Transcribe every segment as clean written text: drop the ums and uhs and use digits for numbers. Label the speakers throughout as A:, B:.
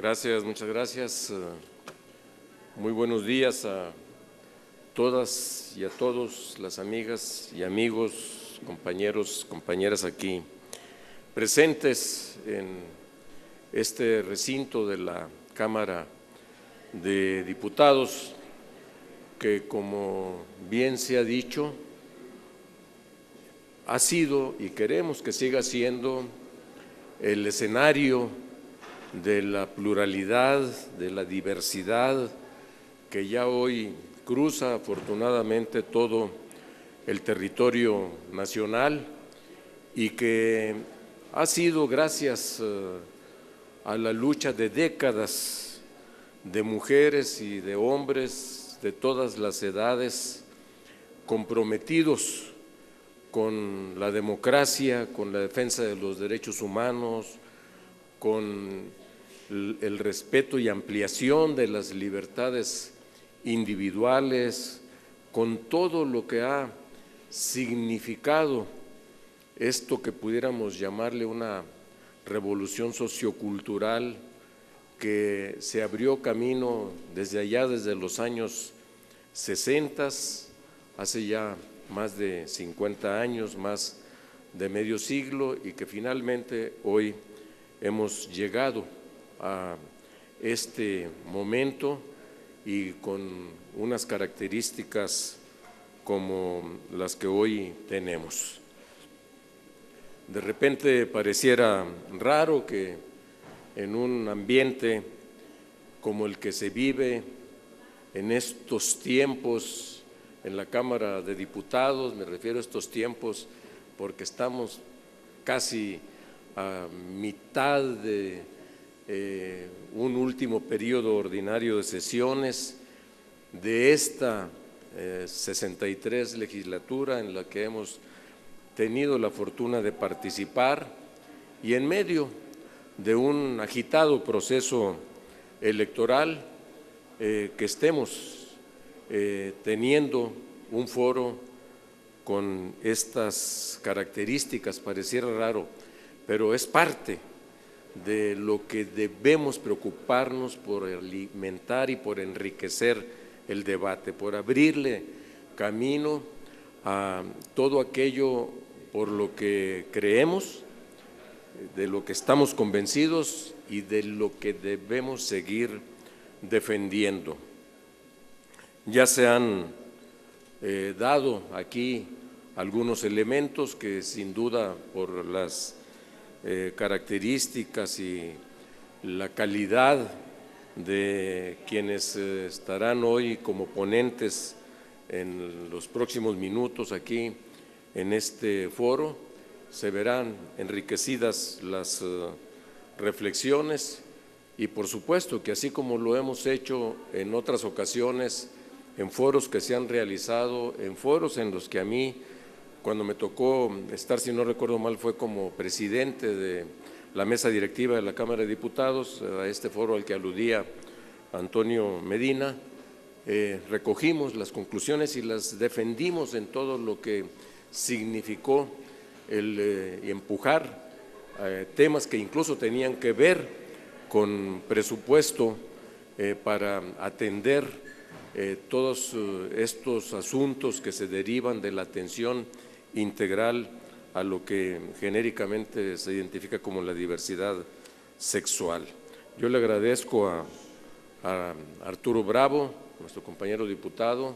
A: Gracias, muchas gracias. Muy buenos días a todas y a todos, las amigas y amigos, compañeros, compañeras aquí presentes en este recinto de la Cámara de Diputados, que como bien se ha dicho, ha sido y queremos que siga siendo el escenario de la pluralidad, de la diversidad que ya hoy cruza afortunadamente todo el territorio nacional y que ha sido gracias a la lucha de décadas de mujeres y de hombres de todas las edades comprometidos con la democracia, con la defensa de los derechos humanos, con el respeto y ampliación de las libertades individuales, con todo lo que ha significado esto que pudiéramos llamarle una revolución sociocultural que se abrió camino desde allá, desde los años 60, hace ya más de 50 años, más de medio siglo, y que finalmente hoy hemos llegado a este momento y con unas características como las que hoy tenemos. De repente pareciera raro que en un ambiente como el que se vive en estos tiempos en la Cámara de Diputados, me refiero a estos tiempos porque estamos casi a mitad de un último periodo ordinario de sesiones de esta 63 legislatura en la que hemos tenido la fortuna de participar, y en medio de un agitado proceso electoral que estemos teniendo un foro con estas características. Pareciera raro, pero es parte de lo que debemos preocuparnos por alimentar y por enriquecer el debate, por abrirle camino a todo aquello por lo que creemos, de lo que estamos convencidos y de lo que debemos seguir defendiendo. Ya se han dado aquí algunos elementos que sin duda por las características y la calidad de quienes estarán hoy como ponentes en los próximos minutos aquí en este foro, se verán enriquecidas las reflexiones y por supuesto que así como lo hemos hecho en otras ocasiones, en foros que se han realizado, en foros en los que a mí, cuando me tocó estar, si no recuerdo mal, fue como presidente de la mesa directiva de la Cámara de Diputados, a este foro al que aludía Antonio Medina, recogimos las conclusiones y las defendimos en todo lo que significó el empujar temas que incluso tenían que ver con presupuesto para atender todos estos asuntos que se derivan de la atención integral a lo que genéricamente se identifica como la diversidad sexual. Yo le agradezco a Arturo Bravo, nuestro compañero diputado,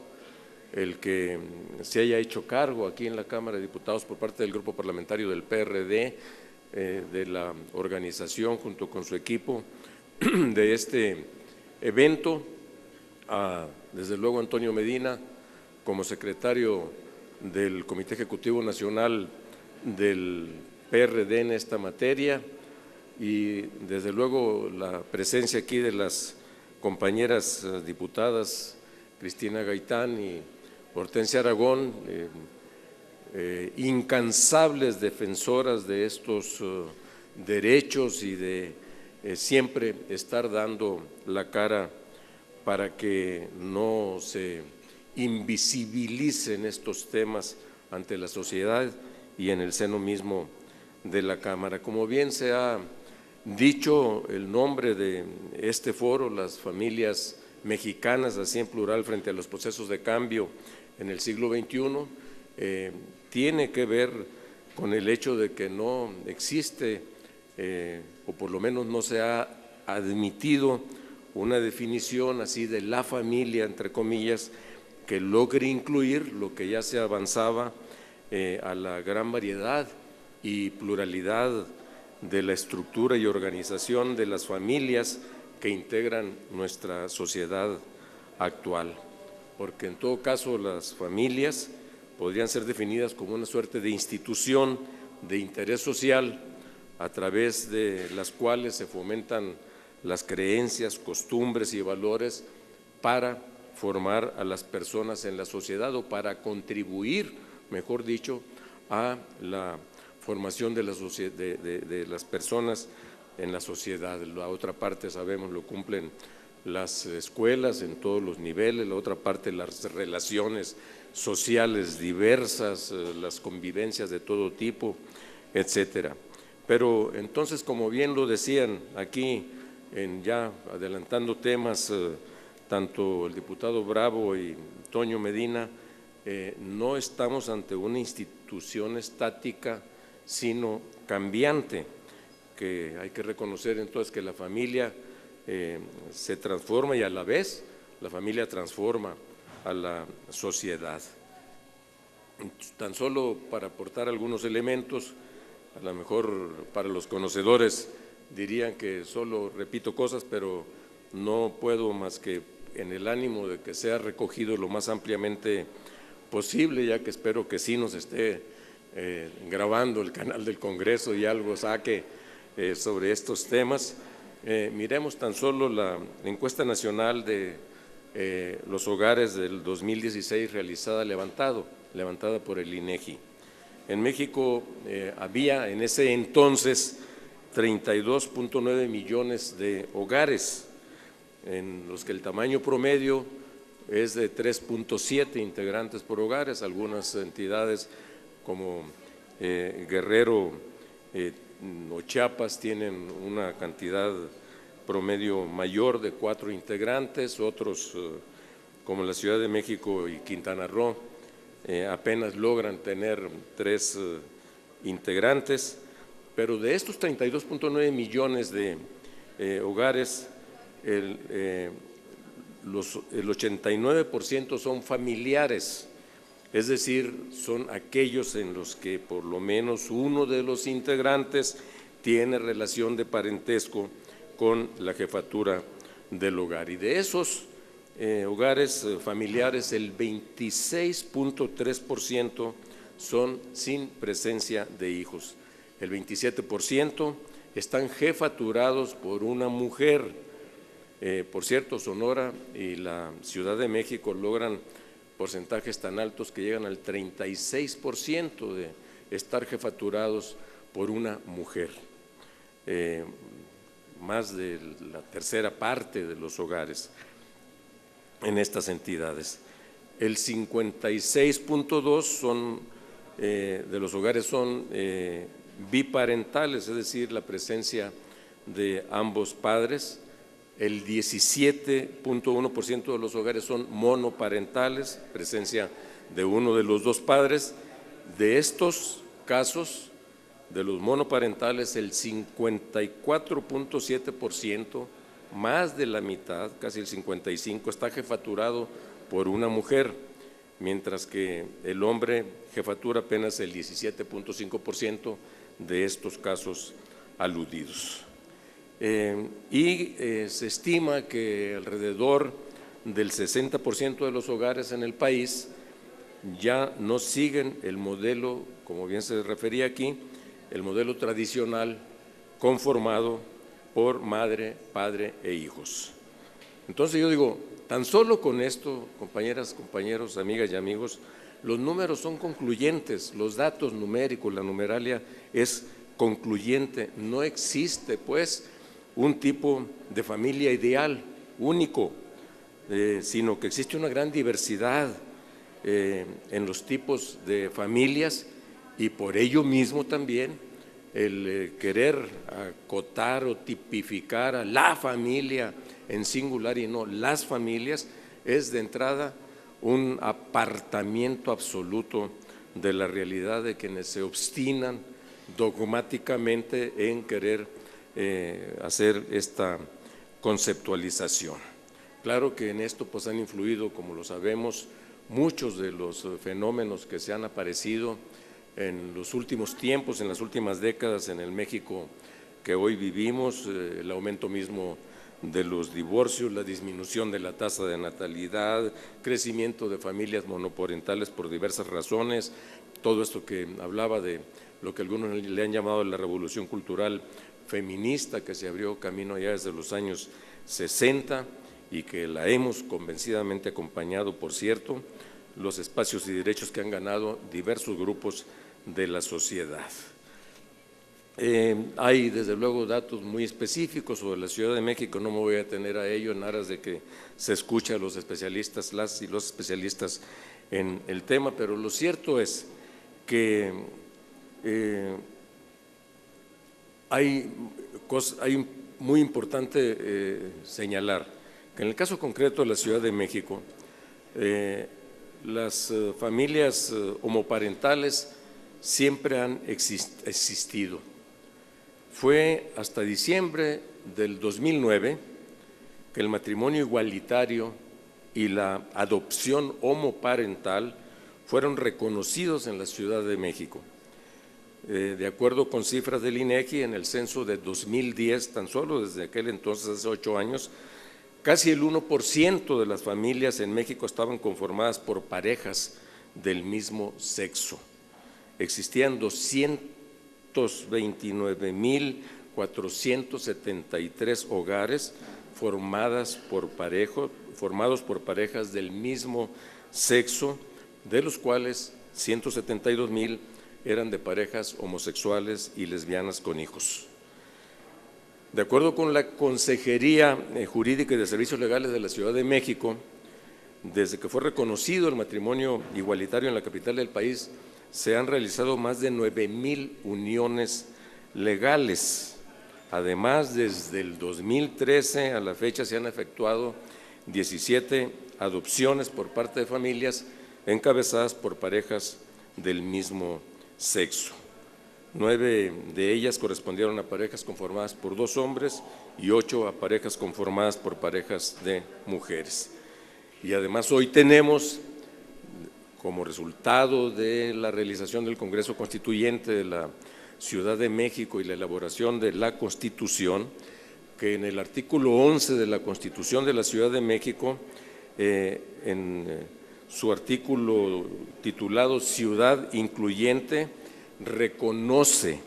A: el que se haya hecho cargo aquí en la Cámara de Diputados por parte del Grupo Parlamentario del PRD, de la organización junto con su equipo de este evento, desde luego Antonio Medina como secretario del Comité Ejecutivo Nacional del PRD en esta materia, y desde luego la presencia aquí de las compañeras diputadas Cristina Gaitán y Hortensia Aragón, incansables defensoras de estos derechos y de siempre estar dando la cara para que no se invisibilicen estos temas ante la sociedad y en el seno mismo de la Cámara. Como bien se ha Dicho el nombre de este foro, las familias mexicanas, así en plural, frente a los procesos de cambio en el siglo XXI, tiene que ver con el hecho de que no existe, o por lo menos no se ha admitido una definición así de la familia, entre comillas, que logre incluir lo que ya se avanzaba a la gran variedad y pluralidad de la estructura y organización de las familias que integran nuestra sociedad actual. Porque en todo caso las familias podrían ser definidas como una suerte de institución de interés social a través de las cuales se fomentan las creencias, costumbres y valores para formar a las personas en la sociedad o para contribuir, mejor dicho, a la formación de las personas en la sociedad. La otra parte, sabemos, lo cumplen las escuelas en todos los niveles, la otra parte las relaciones sociales diversas, las convivencias de todo tipo, etcétera. Pero entonces, como bien lo decían aquí, ya adelantando temas, tanto el diputado Bravo y Toño Medina, no estamos ante una institución estática, sino cambiante, que hay que reconocer entonces que la familia se transforma y a la vez la familia transforma a la sociedad. Tan solo para aportar algunos elementos, a lo mejor para los conocedores dirían que solo repito cosas, pero no puedo más que en el ánimo de que sea recogido lo más ampliamente posible, ya que espero que sí nos esté grabando el canal del Congreso y algo saque sobre estos temas. Miremos tan solo la encuesta nacional de los hogares del 2016 levantada por el INEGI. En México había en ese entonces 32.9 millones de hogares, en los que el tamaño promedio es de 3.7 integrantes por hogares. Algunas entidades como Guerrero o Chiapas tienen una cantidad promedio mayor de 4 integrantes, otros como la Ciudad de México y Quintana Roo apenas logran tener 3 integrantes, pero de estos 32.9 millones de hogares, el 89% son familiares, es decir, son aquellos en los que por lo menos uno de los integrantes tiene relación de parentesco con la jefatura del hogar. Y de esos hogares familiares, el 26.3% son sin presencia de hijos. El 27% están jefaturados por una mujer. Por cierto, Sonora y la Ciudad de México logran porcentajes tan altos que llegan al 36% de estar jefaturados por una mujer. Más de la tercera parte de los hogares en estas entidades. El 56.2% de los hogares son biparentales, es decir, la presencia de ambos padres. El 17.1% de los hogares son monoparentales, presencia de uno de los dos padres. De estos casos, de los monoparentales, el 54.7%, más de la mitad, casi el 55%, está jefaturado por una mujer, mientras que el hombre jefatura apenas el 17.5% de estos casos aludidos. Se estima que alrededor del 60% de los hogares en el país ya no siguen el modelo, como bien se refería aquí, el modelo tradicional conformado por madre, padre e hijos. Entonces yo digo, tan solo con esto, compañeras, compañeros, amigas y amigos, los números son concluyentes, los datos numéricos, la numeralia es concluyente, no existe pues un tipo de familia ideal, único, sino que existe una gran diversidad en los tipos de familias y por ello mismo también el querer acotar o tipificar a la familia en singular y no las familias es de entrada un apartamiento absoluto de la realidad de quienes se obstinan dogmáticamente en querer hacer esta conceptualización. Claro que en esto pues han influido, como lo sabemos, muchos de los fenómenos que se han aparecido en los últimos tiempos, en las últimas décadas en el México que hoy vivimos, el aumento mismo de los divorcios, la disminución de la tasa de natalidad, crecimiento de familias monoparentales por diversas razones, todo esto que hablaba de lo que algunos le han llamado la revolución cultural feminista que se abrió camino ya desde los años 60 y que la hemos convencidamente acompañado, por cierto, los espacios y derechos que han ganado diversos grupos de la sociedad. Hay desde luego datos muy específicos sobre la Ciudad de México, no me voy a detener a ello en aras de que se escuche a los especialistas, las y los especialistas en el tema, pero lo cierto es que hay muy importante señalar que en el caso concreto de la Ciudad de México, las familias homoparentales siempre han existido. Fue hasta diciembre del 2009 que el matrimonio igualitario y la adopción homoparental fueron reconocidos en la Ciudad de México. De acuerdo con cifras del INEGI, en el censo de 2010, tan solo desde aquel entonces, hace 8 años, casi el 1% de las familias en México estaban conformadas por parejas del mismo sexo. Existían 229,473 hogares formados por parejas del mismo sexo, de los cuales 172,000 eran de parejas homosexuales y lesbianas con hijos. De acuerdo con la Consejería Jurídica y de Servicios Legales de la Ciudad de México, desde que fue reconocido el matrimonio igualitario en la capital del país, se han realizado más de 9,000 uniones legales. Además, desde el 2013 a la fecha se han efectuado 17 adopciones por parte de familias encabezadas por parejas del mismo sexo. 9 de ellas correspondieron a parejas conformadas por 2 hombres y 8 a parejas conformadas por parejas de mujeres. Y además hoy tenemos, como resultado de la realización del Congreso Constituyente de la Ciudad de México y la elaboración de la Constitución, que en el artículo 11 de la Constitución de la Ciudad de México, en su artículo titulado Ciudad Incluyente, reconoce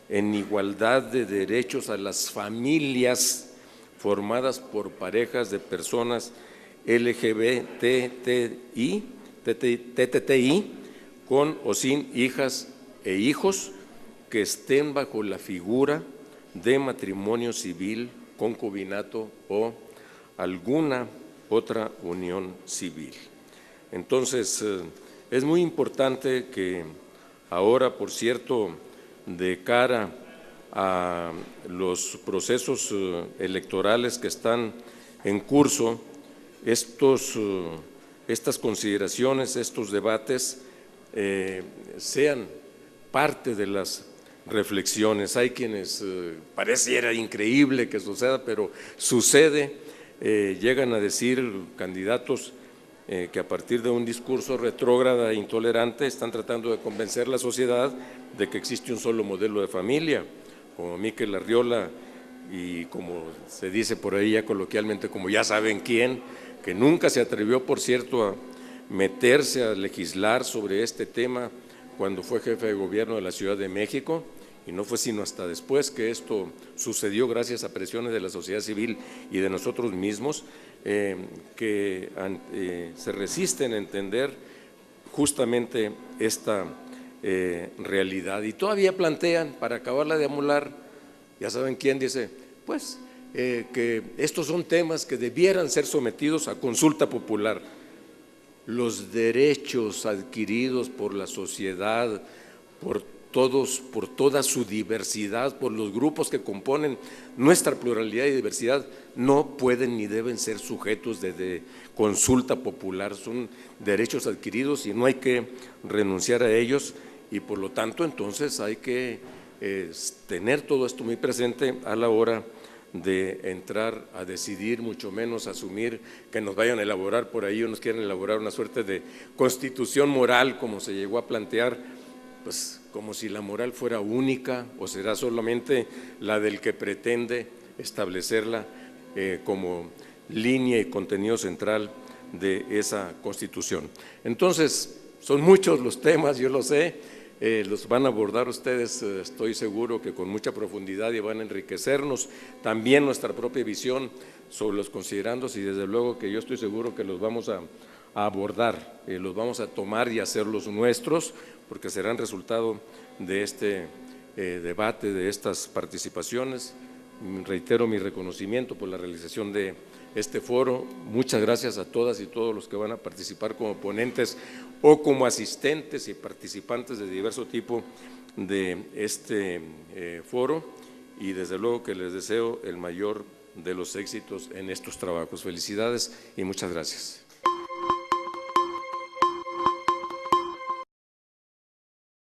A: en igualdad de derechos a las familias formadas por parejas de personas LGBTI, con o sin hijas e hijos que estén bajo la figura de matrimonio civil, concubinato o alguna otra unión civil. Entonces, es muy importante que ahora, por cierto, de cara a los procesos electorales que están en curso, estas consideraciones, estos debates sean parte de las reflexiones. Hay quienes pareciera increíble que suceda, pero sucede, llegan a decir candidatos que a partir de un discurso retrógrada e intolerante están tratando de convencer a la sociedad de que existe un solo modelo de familia, como Mikel Arriola y como se dice por ahí ya coloquialmente, como ya saben quién, que nunca se atrevió, por cierto, a meterse a legislar sobre este tema cuando fue jefe de gobierno de la Ciudad de México, y no fue sino hasta después que esto sucedió gracias a presiones de la sociedad civil y de nosotros mismos, que se resisten a entender justamente esta realidad. Y todavía plantean, para acabarla de amolar, ya saben quién dice, pues que estos son temas que debieran ser sometidos a consulta popular. Los derechos adquiridos por la sociedad, por por toda su diversidad, por los grupos que componen nuestra pluralidad y diversidad, no pueden ni deben ser sujetos de consulta popular, son derechos adquiridos y no hay que renunciar a ellos, y por lo tanto entonces hay que tener todo esto muy presente a la hora de entrar a decidir, mucho menos asumir que nos vayan a elaborar por ahí o nos quieren elaborar una suerte de constitución moral, como se llegó a plantear, pues como si la moral fuera única o será solamente la del que pretende establecerla como línea y contenido central de esa Constitución. Entonces, son muchos los temas, yo lo sé, los van a abordar ustedes, estoy seguro que con mucha profundidad, y van a enriquecernos también nuestra propia visión sobre los considerandos, y desde luego que yo estoy seguro que los vamos a abordar, los vamos a tomar y hacerlos nuestros, porque serán resultado de este debate, de estas participaciones. Reitero mi reconocimiento por la realización de este foro. Muchas gracias a todas y todos los que van a participar como ponentes o como asistentes y participantes de diverso tipo de este foro, y desde luego que les deseo el mayor de los éxitos en estos trabajos. Felicidades y muchas gracias.